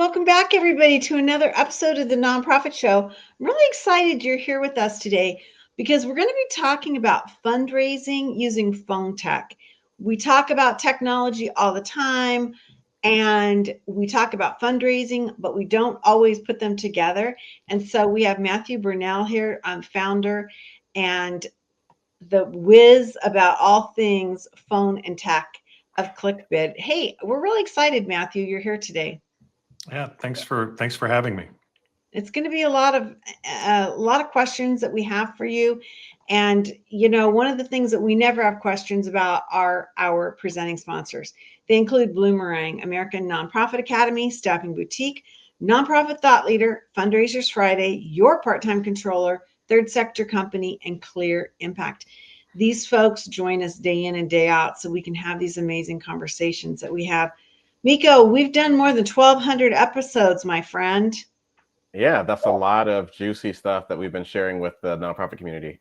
welcome back, everybody, to another episode of the Nonprofit Show. I'm really excited you're here with us today because we're going to be talking about fundraising using phone tech. We talk about technology all the time, and we talk about fundraising, but we don't always put them together. And so we have Matthew Burnell here, founder and the whiz about all things phone and tech of ClickBid. Hey, we're really excited, Matthew, you're here today. Yeah, thanks for having me. It's going to be a lot of questions that we have for you. And, one of the things that we never have questions about are our presenting sponsors. They include Bloomerang, American Nonprofit Academy, Staffing Boutique, Nonprofit Thought Leader, Fundraisers Friday, Your Part-Time Controller, Third Sector Company, and Clear Impact. These folks join us day in and day out so we can have these amazing conversations that we have. Miko, we've done more than 1,200 episodes, my friend. Yeah, that's a lot of juicy stuff that we've been sharing with the nonprofit community.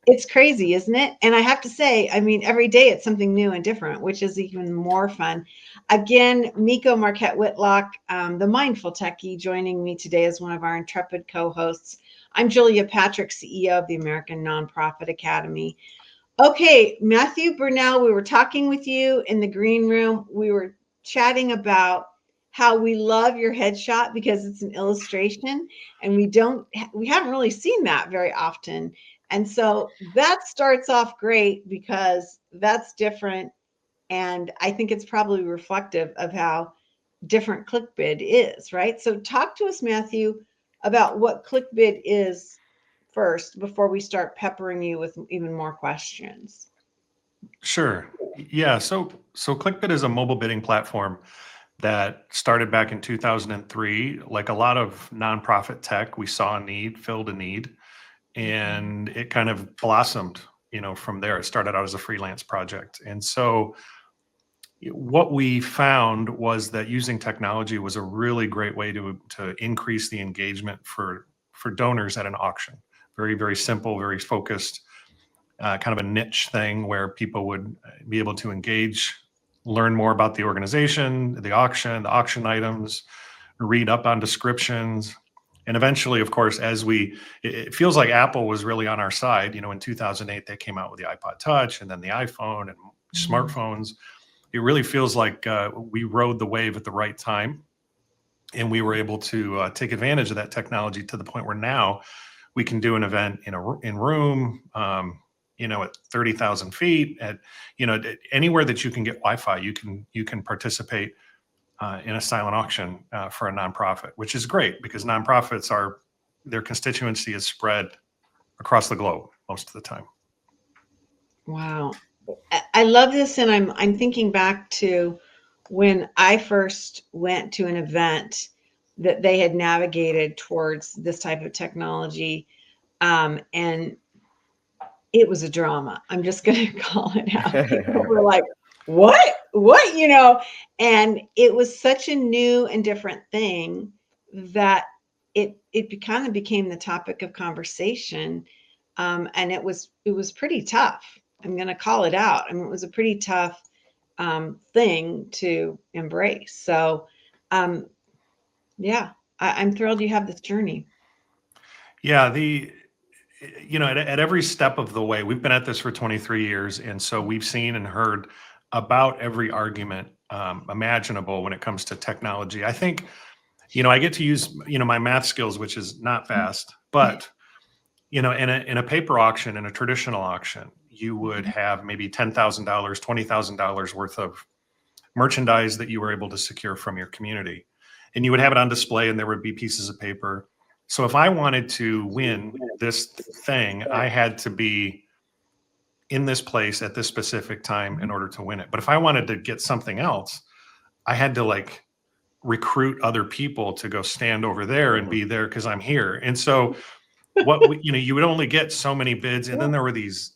It's crazy, isn't it? And I have to say, every day it's something new and different, which is even more fun. Again, Miko Marquette Whitlock, the Mindful Techie, joining me today as one of our intrepid co-hosts. I'm Julia Patrick, CEO of the American Nonprofit Academy. Okay, Matthew Burnell, we were talking with you in the green room. We were chatting about how we love your headshot because it's an illustration, and we haven't really seen that very often. And so that starts off great because that's different. And I think it's probably reflective of how different ClickBid is, right? So talk to us, Matthew, about what ClickBid is first before we start peppering you with even more questions. Sure. Yeah. So ClickBid is a mobile bidding platform that started back in 2003. Like a lot of nonprofit tech, we saw a need, filled a need, and it kind of blossomed, from there. It started out as a freelance project. And so what we found was that using technology was a really great way to increase the engagement for donors at an auction. Very, very simple, very focused, kind of a niche thing where people would be able to engage, learn more about the organization, the auction items, read up on descriptions. And eventually, of course, it feels like Apple was really on our side. In 2008, they came out with the iPod Touch and then the iPhone and smartphones. It really feels like we rode the wave at the right time. And we were able to take advantage of that technology to the point where now we can do an event in room, at 30,000 feet, at anywhere that you can get Wi-Fi, you can participate in a silent auction for a nonprofit, which is great because nonprofits their constituency is spread across the globe most of the time. Wow, I love this, and I'm thinking back to when I first went to an event that they had navigated towards this type of technology, and it was a drama. I'm just going to call it out. People were like, what, and it was such a new and different thing that it kind of became the topic of conversation. And it was pretty tough. I'm going to call it out. It was a pretty tough thing to embrace. So, yeah, I'm thrilled you have this journey. Yeah, at every step of the way, we've been at this for 23 years. And so we've seen and heard about every argument imaginable when it comes to technology. I think, I get to use, my math skills, which is not fast, but, in a paper auction, in a traditional auction, you would have maybe $10,000, $20,000 worth of merchandise that you were able to secure from your community. And you would have it on display and there would be pieces of paper. So if I wanted to win this thing, I had to be in this place at this specific time in order to win it. But if I wanted to get something else, I had to recruit other people to go stand over there and be there because I'm here. And so you would only get so many bids. And then there were these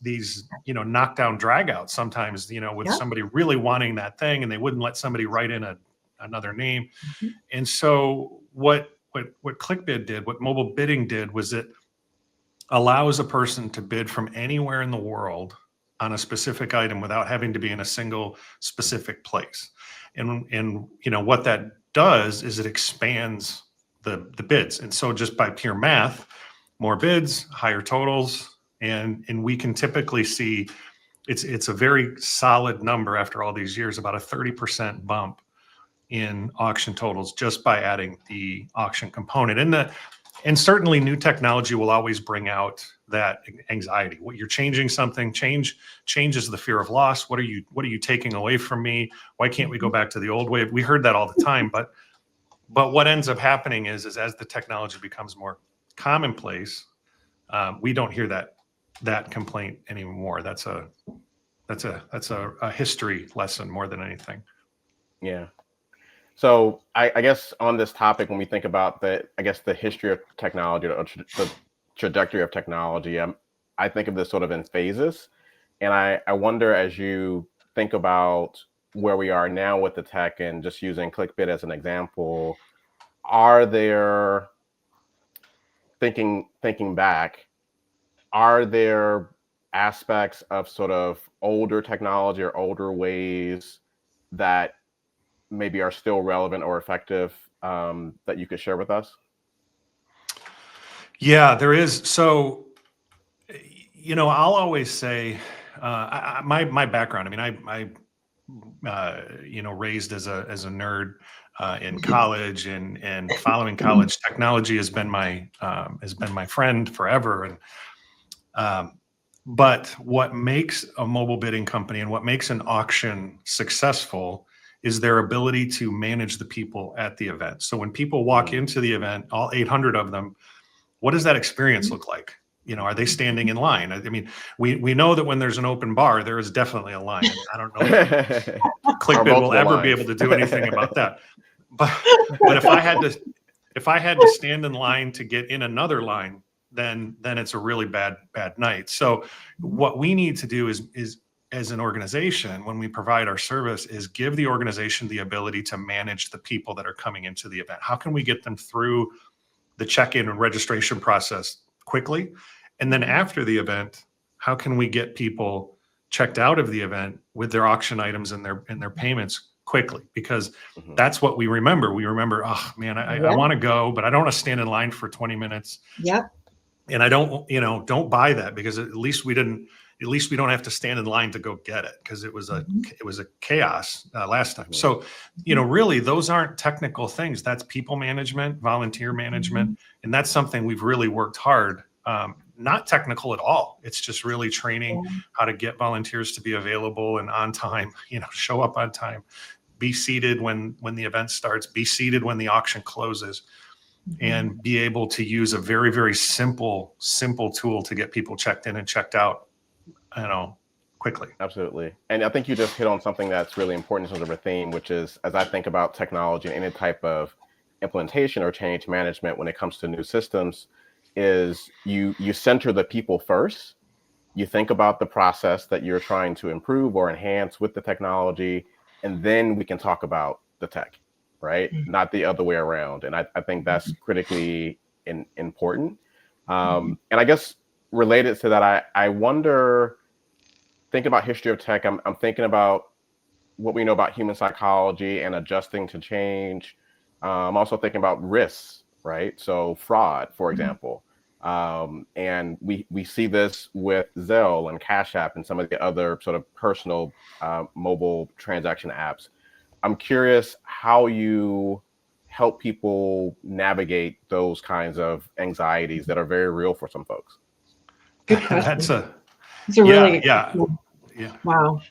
knockdown dragouts sometimes, with somebody really wanting that thing and they wouldn't let somebody write in another name. Mm-hmm. And so what ClickBid did, what mobile bidding did, was it allows a person to bid from anywhere in the world on a specific item without having to be in a single specific place. And what that does is it expands the bids. And so just by pure math, more bids, higher totals, and we can typically see it's a very solid number after all these years, about a 30% bump in auction totals just by adding the auction component. And certainly new technology will always bring out that anxiety. What you're changing something, changes the fear of loss. What are you taking away from me? Why can't we go back to the old way? We heard that all the time, but what ends up happening is as the technology becomes more commonplace, we don't hear that complaint anymore. That's a history lesson more than anything. Yeah. So I guess on this topic, when we think about the history of technology or the trajectory of technology, I think of this sort of in phases. And I wonder, as you think about where we are now with the tech and just using ClickBid as an example, are there, thinking back, are there aspects of sort of older technology or older ways that maybe are still relevant or effective that you could share with us? Yeah, there is. So, I'll always say my background. I mean, I raised as a nerd in college, and following college technology has been my friend forever. And but what makes a mobile bidding company and what makes an auction successful is their ability to manage the people at the event. So when people walk into the event, all 800 of them, what does that experience look like? Are they standing in line? I mean, we know that when there's an open bar, there is definitely a line. And I don't know if ClickBid will ever be able to do anything about that. But if I had to stand in line to get in another line, then it's a really bad night. So what we need to do is as an organization, when we provide our service, is give the organization the ability to manage the people that are coming into the event. How can we get them through the check-in and registration process quickly? And then after the event, how can we get people checked out of the event with their auction items and their payments quickly? Because that's what we remember. We remember, oh man, I want to go, but I don't want to stand in line for 20 minutes. Yep. And I don't buy that, because at least we don't have to stand in line to go get it, because it was a chaos last time. So, really those aren't technical things. That's people management, volunteer management. And that's something we've really worked hard. Not technical at all. It's just really training how to get volunteers to be available and on time, show up on time, be seated when the event starts, be seated when the auction closes. And be able to use a very, very simple tool to get people checked in and checked out, quickly. Absolutely. And I think you just hit on something that's really important in terms of a theme, which is, as I think about technology and any type of implementation or change management when it comes to new systems, is you center the people first. You think about the process that you're trying to improve or enhance with the technology, and then we can talk about the tech. Right? Not the other way around. And I think that's critically important. And I guess related to that, I wonder, thinking about history of tech, I'm thinking about what we know about human psychology and adjusting to change. I'm also thinking about risks, right? So fraud, for example. And we see this with Zelle and Cash App and some of the other sort of personal mobile transaction apps. I'm curious how you help people navigate those kinds of anxieties that are very real for some folks. Good question. That's a really wow.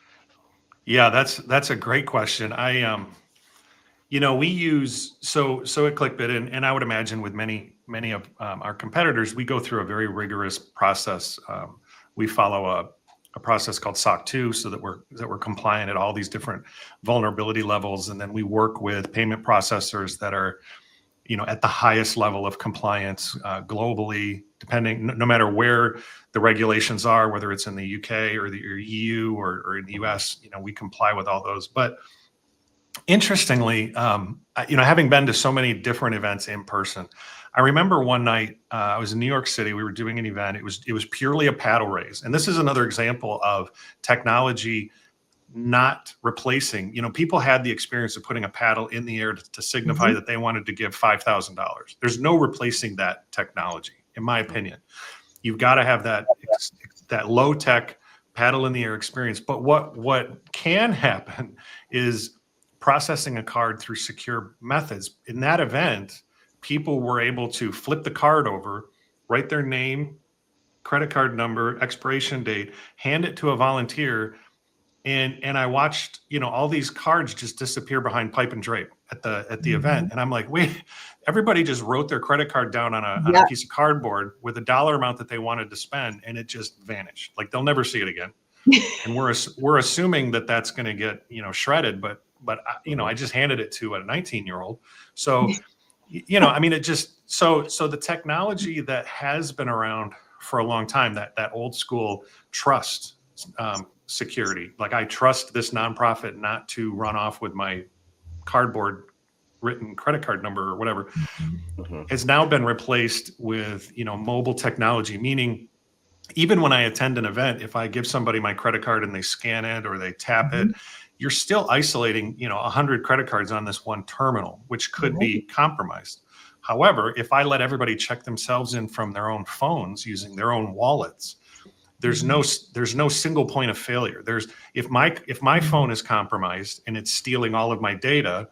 Yeah, that's a great question. We use so at ClickBid, and I would imagine with many of our competitors, we go through a very rigorous process. We follow a process called SOC 2, so that we're compliant at all these different vulnerability levels, and then we work with payment processors that are, at the highest level of compliance globally, depending, no matter where the regulations are, whether it's in the UK or the EU or in the US, we comply with all those. But interestingly, having been to so many different events in person, I remember one night I was in New York City. We were doing an event. It was purely a paddle raise, and this is another example of technology not replacing, people had the experience of putting a paddle in the air to signify that they wanted to give $5,000. There's no replacing that technology, in my opinion. You've got to have that low tech paddle in the air experience. But what can happen is processing a card through secure methods. In that event, people were able to flip the card over, write their name, credit card number, expiration date, hand it to a volunteer. And I watched, all these cards just disappear behind pipe and drape at the event. And I'm like, wait, everybody just wrote their credit card down on a piece of cardboard with a dollar amount that they wanted to spend, and it just vanished. Like they'll never see it again. And we're assuming that that's going to get, shredded, but I just handed it to a 19-year-old. So, it just, so the technology that has been around for a long time, that old school trust, security, like I trust this nonprofit not to run off with my cardboard written credit card number or whatever, has now been replaced with, mobile technology, meaning even when I attend an event, if I give somebody my credit card and they scan it or they tap it, you're still isolating, 100 credit cards on this one terminal, which could be compromised. However, if I let everybody check themselves in from their own phones using their own wallets, there's no single point of failure. If my phone is compromised and it's stealing all of my data,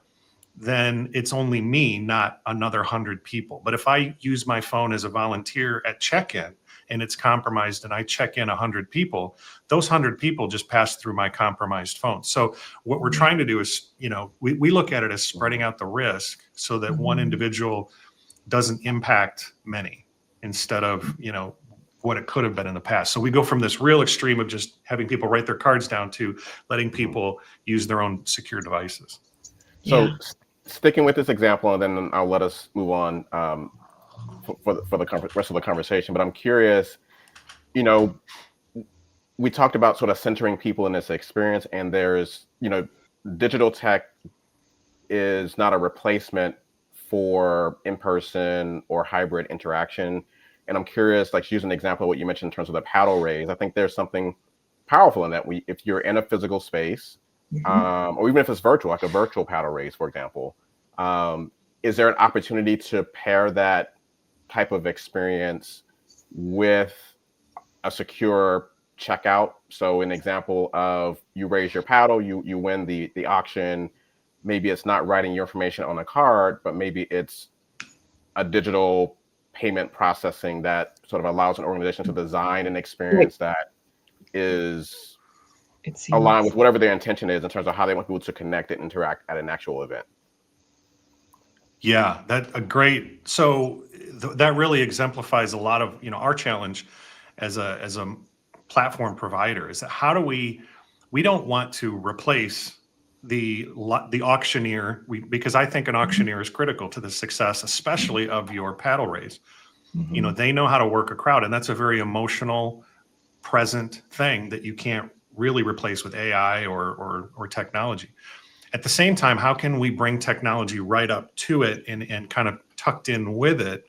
then it's only me, not another 100 people. But if I use my phone as a volunteer at check-in and it's compromised and I check in 100 people, those 100 people just pass through my compromised phone. So what we're trying to do is, we look at it as spreading out the risk so that one individual doesn't impact many instead of, what it could have been in the past. So we go from this real extreme of just having people write their cards down to letting people use their own secure devices. So sticking with this example, and then I'll let us move on for the rest of the conversation. But I'm curious, we talked about sort of centering people in this experience, and there's, digital tech is not a replacement for in-person or hybrid interaction. And I'm curious, like, use an example of what you mentioned in terms of the paddle raise. I think there's something powerful in that. If you're in a physical space, or even if it's virtual, like a virtual paddle raise, for example, is there an opportunity to pair that type of experience with a secure checkout? So an example of you raise your paddle, you win the auction. Maybe it's not writing your information on a card, but maybe it's a digital payment processing that sort of allows an organization to design an experience that is aligned with whatever their intention is in terms of how they want people to connect and interact at an actual event. Yeah, so that really exemplifies a lot of, our challenge as a platform provider is that how do we don't want to replace the auctioneer, because I think an auctioneer is critical to the success, especially of your paddle raise. They know how to work a crowd, and that's a very emotional, present thing that you can't really replace with AI or technology. At the same time, how can we bring technology right up to it and kind of tucked in with it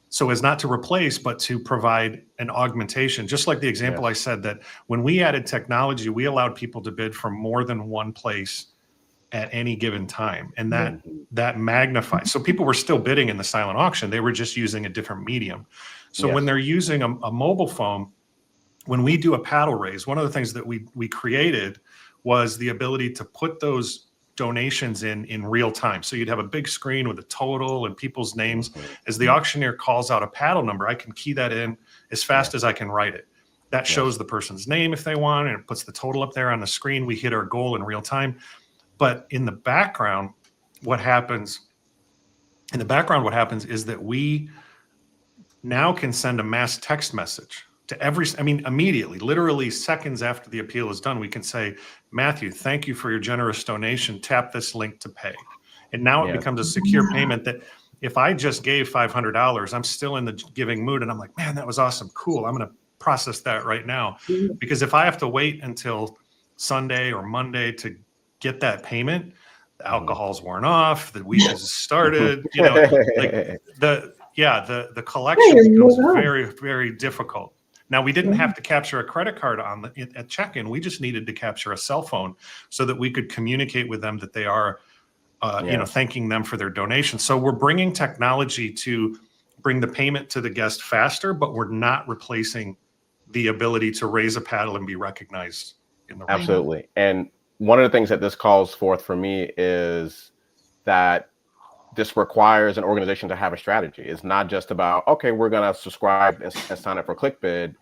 so as not to replace, but to provide an augmentation? Just like the example I said, that when we added technology, we allowed people to bid from more than one place at any given time. And that magnifies. So people were still bidding in the silent auction. They were just using a different medium. So when they're using a mobile phone, when we do a paddle raise, one of the things that we created was the ability to put those donations in real time. So you'd have a big screen with a total and people's names. As the auctioneer calls out a paddle number, I can key that in as fast as I can write it. That shows the person's name if they want, and it puts the total up there on the screen. We hit our goal in real time. But in the background, what happens is that we now can send a mass text message to immediately, literally seconds after the appeal is done, we can say, Matthew, thank you for your generous donation. Tap this link to pay. And now it becomes a secure payment that if I just gave $500, I'm still in the giving mood. And I'm like, man, that was awesome. Cool. I'm going to process that right now. Because if I have to wait until Sunday or Monday to get that payment, the alcohol's worn off, the week has started, the collection becomes very, very difficult. Now, we didn't have to capture a credit card at check-in. We just needed to capture a cell phone so that we could communicate with them that they are, thanking them for their donation. So we're bringing technology to bring the payment to the guest faster, but we're not replacing the ability to raise a paddle and be recognized in the room. Absolutely. And one of the things that this calls forth for me is that this requires an organization to have a strategy. It's not just about, okay, we're going to subscribe and sign up for ClickBid.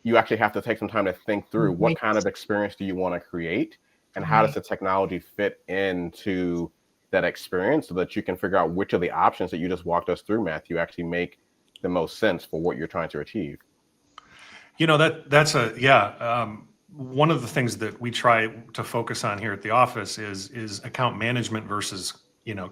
You actually have to take some time to think through what kind of experience do you want to create, and how does the technology fit into that experience, so that you can figure out which of the options that you just walked us through, Matthew, actually make the most sense for what you're trying to achieve. One of the things that we try to focus on here at the office is account management versus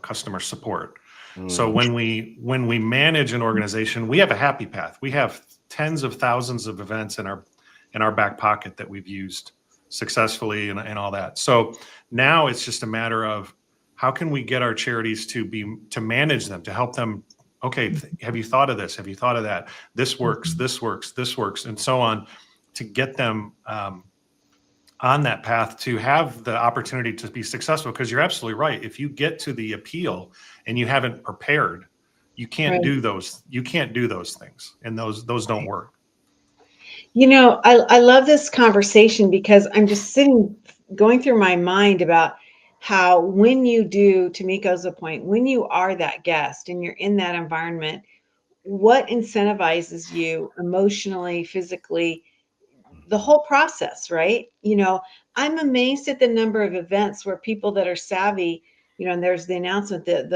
customer support. So when we manage an organization, we have a happy path. We have tens of thousands of events in our back pocket that we've used successfully and all that. So now it's just a matter of how can we get our charities to manage them, to help them. Okay, have you thought of this? Have you thought of that? This works, this works, this works, and so on, to get them on that path to have the opportunity to be successful. Because you're absolutely right. If you get to the appeal and you haven't prepared, you can't do those. You can't do those things, and those don't work. I love this conversation because I'm just going through my mind about how, when you do, to Miko's point, when you are that guest and you're in that environment, what incentivizes you emotionally, physically, the whole process, right? I'm amazed at the number of events where people that are savvy, and there's the announcement that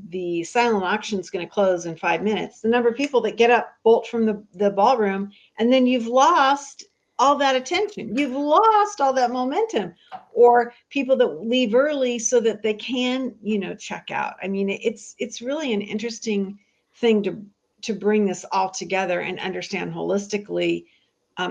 the silent auction is going to close in 5 minutes. The number of people that get up, bolt from the ballroom, and then you've lost all that attention. You've lost all that momentum. Or people that leave early so that they can, check out. I mean, it's really an interesting thing to bring this all together and understand holistically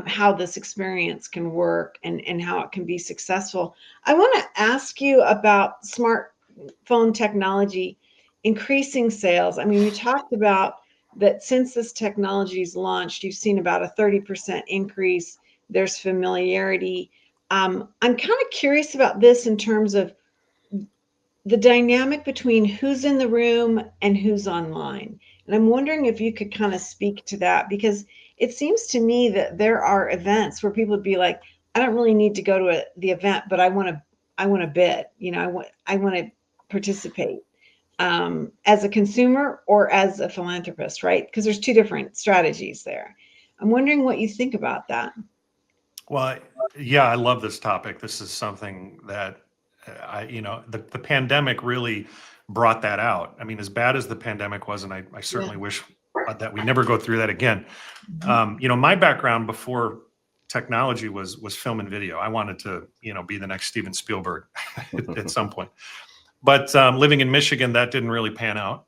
how this experience can work and how it can be successful. I want to ask you about smartphone technology increasing sales. I mean, you talked about that since this technology's launched, you've seen about a 30% increase. There's familiarity. I'm kind of curious about this in terms of the dynamic between who's in the room and who's online. And I'm wondering if you could kind of speak to that, because it seems to me that there are events where people would be like, I don't really need to go to the event, but I want to bid, I want to participate as a consumer or as a philanthropist, right? Because there's two different strategies there. I'm wondering what you think about that. Well, yeah, I love this topic. This is something that the pandemic really brought that out. I mean, as bad as the pandemic was, and I certainly wish that we never go through that again. My background before technology was film and video. I wanted to, be the next Steven Spielberg at some point. But living in Michigan, that didn't really pan out.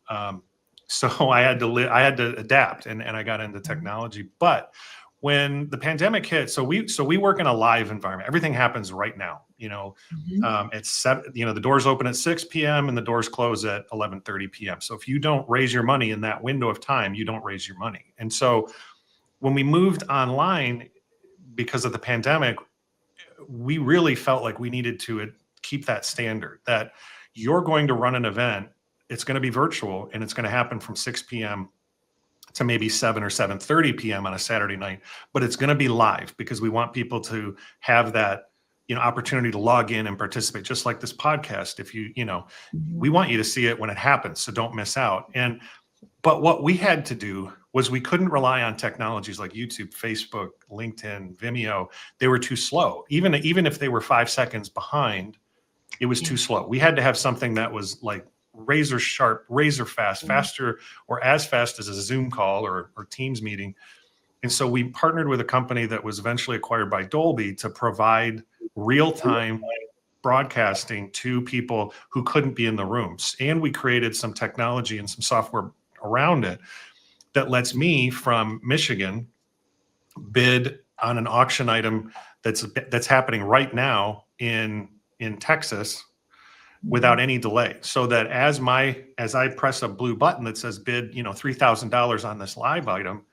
So I had to adapt, and I got into technology. But when the pandemic hit, so we work in a live environment. Everything happens right now. It's 7. The doors open at 6 p.m. and the doors close at 11:30 p.m. So if you don't raise your money in that window of time, you don't raise your money. And so when we moved online because of the pandemic, we really felt like we needed to keep that standard that you're going to run an event. It's going to be virtual, and it's going to happen from 6 p.m. to maybe 7 or 7:30 p.m. on a Saturday night, but it's going to be live because we want people to have that, opportunity to log in and participate, just like this podcast. If we want you to see it when it happens, so don't miss out. But what we had to do was we couldn't rely on technologies like YouTube, Facebook, LinkedIn, Vimeo. They were too slow. Even if they were 5 seconds behind, it was too slow. We had to have something that was like razor sharp, razor fast, faster or as fast as a Zoom call or Teams meeting. And so we partnered with a company that was eventually acquired by Dolby to provide real-time broadcasting to people who couldn't be in the rooms. And we created some technology and some software around it that lets me from Michigan bid on an auction item that's happening right now in Texas without any delay, so that as I press a blue button that says bid, $3,000 on this live item,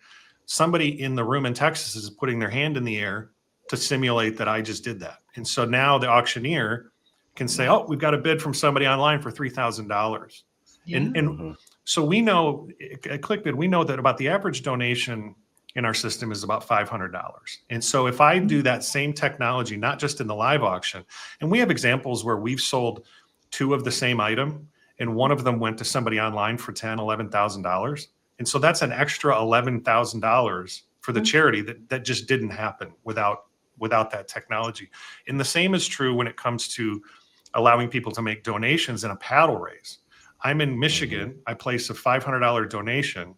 somebody in the room in Texas is putting their hand in the air to simulate that I just did that. And so now the auctioneer can say, oh, we've got a bid from somebody online for $3,000. Yeah. And so we know at ClickBid, we know that about the average donation in our system is about $500. And so if I do that same technology, not just in the live auction, and we have examples where we've sold 2 of the same item and one of them went to somebody online for $10,000, $11,000. And so that's an extra $11,000 for the charity that just didn't happen without that technology. And the same is true when it comes to allowing people to make donations in a paddle race. I'm in Michigan, I place a $500 donation.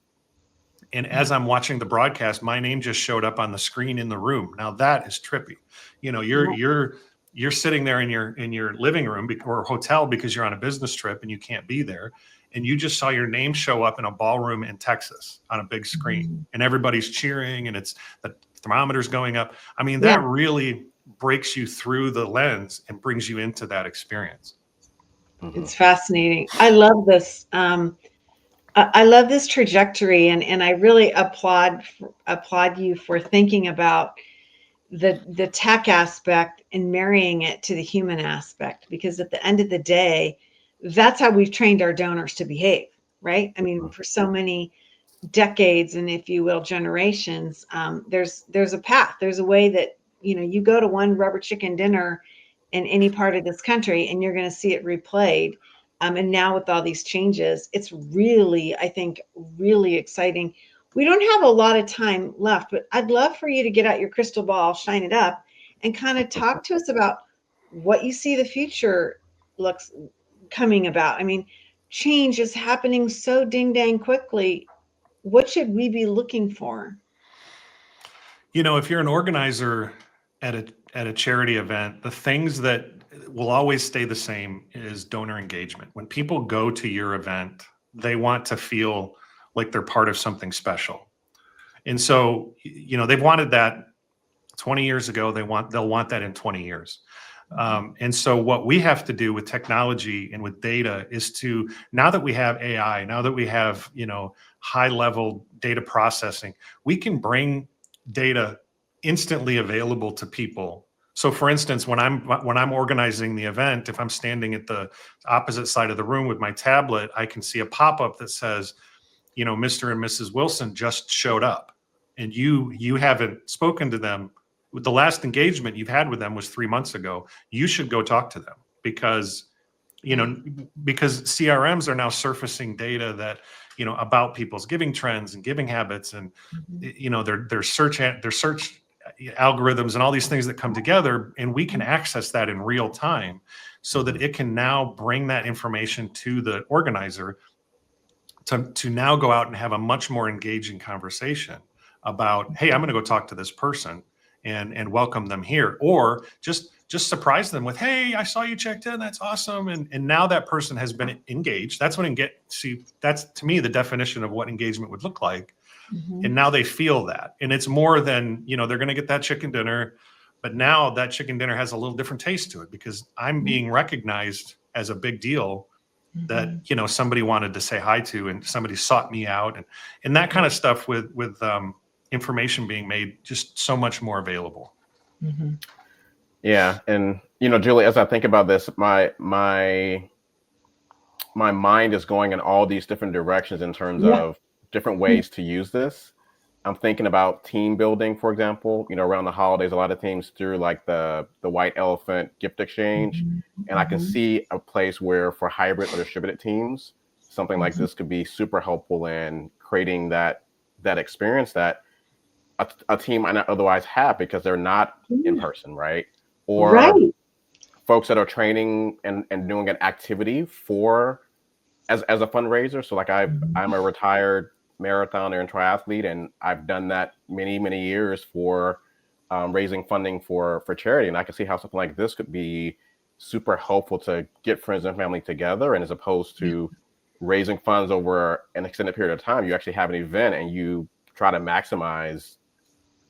And as I'm watching the broadcast, my name just showed up on the screen in the room. Now that is trippy. You know, you're sitting there in your living room or hotel because you're on a business trip and you can't be there. And you just saw your name show up in a ballroom in Texas on a big screen and everybody's cheering and it's the thermometer's going up. I mean, that really breaks you through the lens and brings you into that experience. It's fascinating. I love this. I love this trajectory, and I really applaud you for thinking about the tech aspect and marrying it to the human aspect, because at the end of the day, that's how we've trained our donors to behave, right? I mean, for so many decades and, if you will, generations, there's a path, there's a way that, you know, you go to one rubber chicken dinner in any part of this country and you're going to see it replayed. And now with all these changes, it's really, I think, really exciting. We don't have a lot of time left, but I'd love for you to get out your crystal ball, shine it up, and kind of talk to us about what you see the future looks coming about. I mean, change is happening so ding dang quickly. What should we be looking for? You know, if you're an organizer at a charity event, the things that will always stay the same is donor engagement. When people go to your event, they want to feel like they're part of something special. And so, you know, they've wanted that 20 years ago. They'll want that in 20 years. And so what we have to do with technology and with data is to, now that we have AI, now that we have, you know, high level data processing, we can bring data instantly available to people. So for instance, when I'm organizing the event, if I'm standing at the opposite side of the room with my tablet, I can see a pop-up that says, you know, Mr. and Mrs. Wilson just showed up and you haven't spoken to them. The last engagement you've had with them was 3 months ago. You should go talk to them because, you know, because CRMs are now surfacing data that, you know, about people's giving trends and giving habits and, you know, their search algorithms and all these things that come together, and we can access that in real time so that it can now bring that information to the organizer to now go out and have a much more engaging conversation about, hey, I'm going to go talk to this person and welcome them here, or just surprise them with, hey, I saw you checked in, that's awesome. And now that person has been engaged. That's when that's to me the definition of what engagement would look like. And now they feel that. And it's more than, you know, they're going to get that chicken dinner, but now that chicken dinner has a little different taste to it because I'm being recognized as a big deal that, you know, somebody wanted to say hi to and somebody sought me out and that kind of stuff with information being made just so much more available. Yeah. And, you know, Julie, as I think about this, my mind is going in all these different directions in terms of different ways to use this. I'm thinking about team building, for example. You know, around the holidays, a lot of teams do like the white elephant gift exchange. And I can see a place where for hybrid or distributed teams, something like this could be super helpful in creating that experience that a team might not otherwise have because they're not in person, right? Or folks that are training and doing an activity for as a fundraiser. So like I'm a retired marathoner and triathlete, and I've done that many years for raising funding for charity. And I can see how something like this could be super helpful to get friends and family together. And as opposed to raising funds over an extended period of time, you actually have an event and you try to maximize,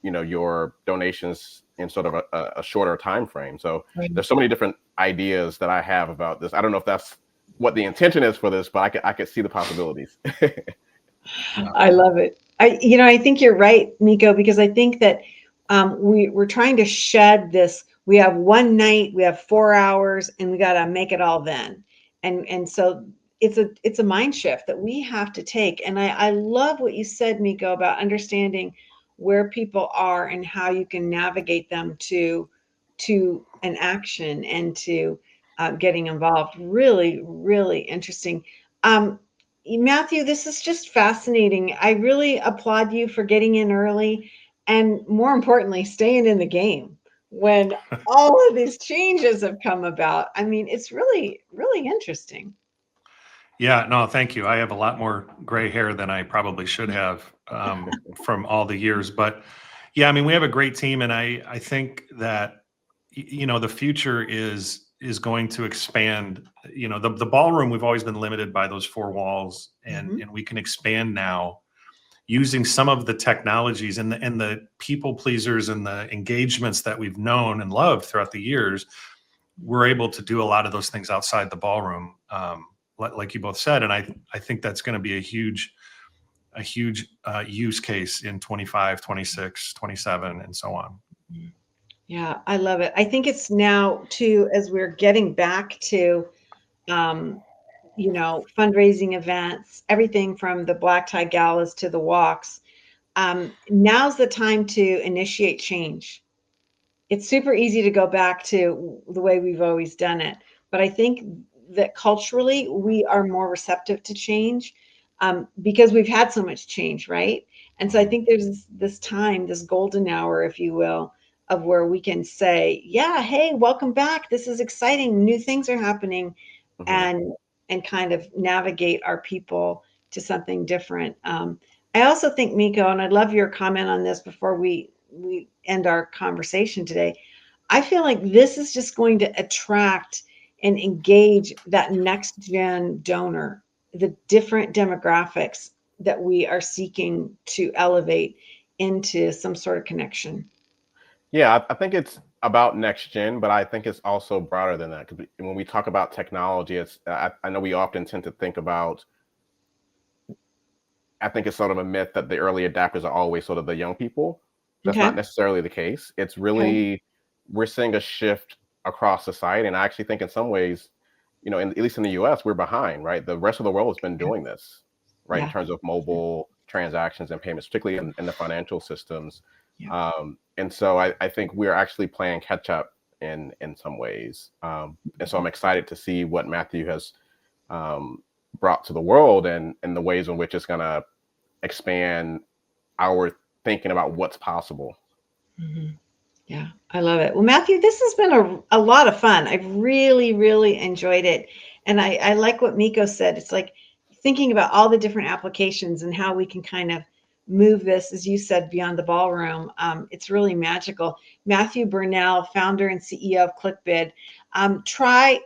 you know, your donations in sort of a shorter time frame. So there's so many different ideas that I have about this. I don't know if that's what the intention is for this, but I could see the possibilities. I love it. I think you're right, Nico, because I think that we're trying to shed this. We have one night, we have 4 hours, and we got to make it all then. And so it's a mind shift that we have to take. And I love what you said, Nico, about understanding where people are and how you can navigate them to an action and to getting involved. Really, really interesting. Um, Matthew, this is just fascinating. I really applaud you for getting in early and, more importantly, staying in the game when all of these changes have come about. I mean, it's really, really interesting. Yeah, no, thank you. I have a lot more gray hair than I probably should have from all the years. But yeah, I mean, we have a great team, and I think that the future is going to expand. The ballroom, we've always been limited by those four walls, and Mhm. and we can expand now using some of the technologies and the people pleasers and the engagements that we've known and loved throughout the years. We're able to do a lot of those things outside the ballroom, like you both said, and I think that's going to be a huge use case in 25, 26, 27, and so on. Yeah, I love it. I think it's now too, as we're getting back to, um, fundraising events, everything from the black tie galas to the walks. Now's the time to initiate change. It's super easy to go back to the way we've always done it. But I think that culturally we are more receptive to change because we've had so much change, right? And so I Mhm. think there's this time, this golden hour, if you will, of where we can say, yeah, hey, welcome back. This is exciting. New things are happening, Mhm. and kind of navigate our people to something different. I also think, Miko, and I'd love your comment on this before we end our conversation today. I feel like this is just going to attract and engage that next gen donor, the different demographics that we are seeking to elevate into some sort of connection. Yeah, I think it's about next gen, but I think it's also broader than that. Because when we talk about technology, I know we often tend to think about. I think it's sort of a myth that the early adapters are always sort of the young people. That's not Okay. necessarily the case. It's Okay. really we're seeing a shift across society, and I actually think in some ways, at least in the U.S., we're behind. Right, the rest of the world has been Yeah. doing this, right, in Yeah. terms of mobile transactions and payments, particularly in the financial systems. Yeah. And so I think we're actually playing catch up in some ways. And so I'm excited to see what Matthew has um, brought to the world and the ways in which it's going to expand our thinking about what's possible. Mhm. Yeah, I love it. Well, Matthew, this has been a lot of fun. I've really, really enjoyed it. And I like what Miko said. It's like thinking about all the different applications and how we can kind of move this, as you said, beyond the ballroom. It's really magical. Matthew Burnell, founder and CEO of ClickBid. Trycbo.io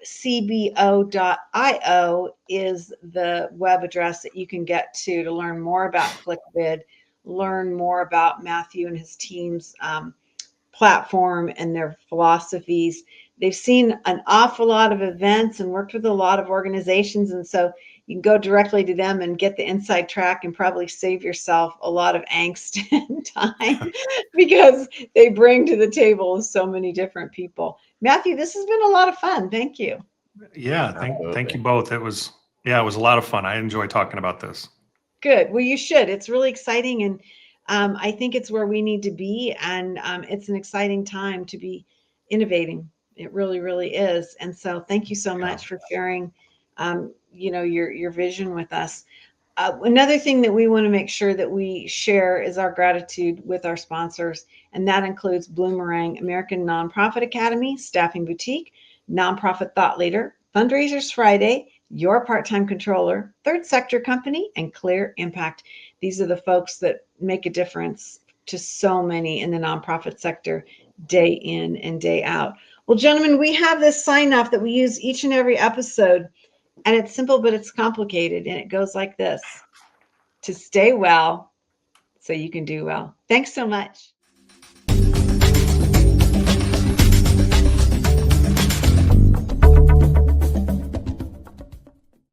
is the web address that you can get to learn more about ClickBid, learn more about Matthew and his team's platform and their philosophies. They've seen an awful lot of events and worked with a lot of organizations. And so you can go directly to them and get the inside track and probably save yourself a lot of angst and time because they bring to the table so many different people. Matthew, this has been a lot of fun. Thank you. Yeah, thank Absolutely. you both. It was a lot of fun. I enjoy talking about this. Good. Well, you should. It's really exciting. And I think it's where we need to be. And it's an exciting time to be innovating. It really, really is. And so thank you so Yeah. much for sharing, your vision with us. Another thing that we want to make sure that we share is our gratitude with our sponsors, and that includes Bloomerang, American Nonprofit Academy, Staffing Boutique, Nonprofit Thought Leader, Fundraisers Friday, Your Part-Time Controller, Third Sector Company, and Clear Impact. These are the folks that make a difference to so many in the nonprofit sector day in and day out. Well, gentlemen, we have this sign off that we use each and every episode, and it's simple, but it's complicated. And it goes like this: to stay well so you can do well. Thanks so much.